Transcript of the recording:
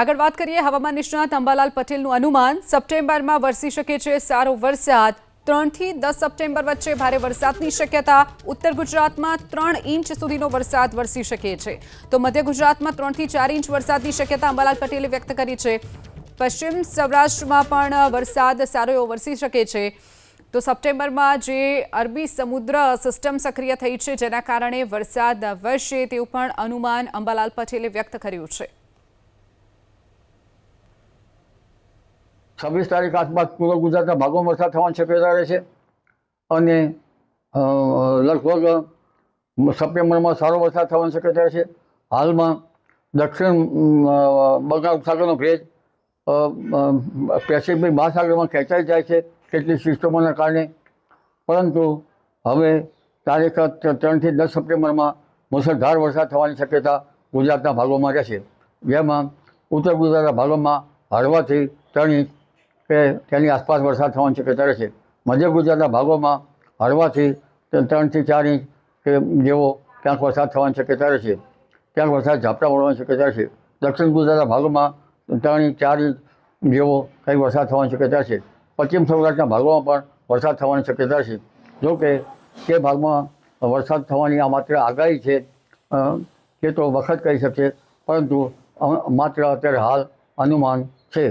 આગળ વાત કરીએ હવામાન નિષ્ણાત અંબાલાલ પટેલનું અનુમાન સપ્ટેમ્બરમાં વરસી શકે છે સારો વરસાદ 3 થી 10 સપ્ટેમ્બર વચ્ચે ભારે વરસાદની શક્યતા ઉત્તર ગુજરાતમાં 3 ઇંચ સુધીનો વરસાદ વરસી શકે છે તો મધ્ય ગુજરાતમાં 3 થી 4 ઇંચ વરસાદની શક્યતા અંબાલાલ પટેલે વ્યક્ત કરી છે પશ્ચિમ સૌરાષ્ટ્રમાં પણ વરસાદ સારો એવો વરસી શકે છે તો સપ્ટેમ્બરમાં જે અરબી સમુદ્ર સિસ્ટમ સક્રિય થઈ છે જેના કારણે વરસાદ વરસે તેવું પણ અનુમાન અંબાલાલ પટેલે વ્યક્ત કર્યું છે 26 તારીખ આસપાસ પૂર્વ ગુજરાતના ભાગોમાં વરસાદ થવાની શક્યતા રહે છે અને લગભગ સપ્ટેમ્બરમાં સારો વરસાદ થવાની શક્યતા છે હાલમાં દક્ષિણ બંગાળ ઉપસાગરનો ભેજ પેસિફિક મહાસાગરમાં ખેંચાઈ જાય છે કેટલીક સિસ્ટમોના કારણે પરંતુ હવે તારીખ 3 થી 10 સપ્ટેમ્બરમાં મુસળધાર વરસાદ થવાની શક્યતા ગુજરાતના ભાગોમાં રહેશે જેમાં ઉત્તર ગુજરાતના ભાગોમાં હળવાથી 3 ઇંચ કે તેની આસપાસ વરસાદ થવાની શક્યતા રહેશે મધ્ય ગુજરાતના ભાગોમાં હળવાથી 3 થી 4 ઇંચ કે જેવો ક્યાંક વરસાદ થવાની શક્યતા રહેશે ક્યાંક વરસાદ ઝાપટા પડવાની શક્યતા રહેશે દક્ષિણ ગુજરાતના ભાગોમાં 3 ઇંચ 4 ઇંચ જેવો કંઈ વરસાદ થવાની શક્યતા છે પશ્ચિમ સૌરાષ્ટ્રના ભાગોમાં પણ વરસાદ થવાની શક્યતા છે જો કે તે ભાગમાં વરસાદ થવાની આ માત્ર આગાહી છે તે તો વખત કહી શકશે પરંતુ માત્ર અત્યારે હાલ અનુમાન છે।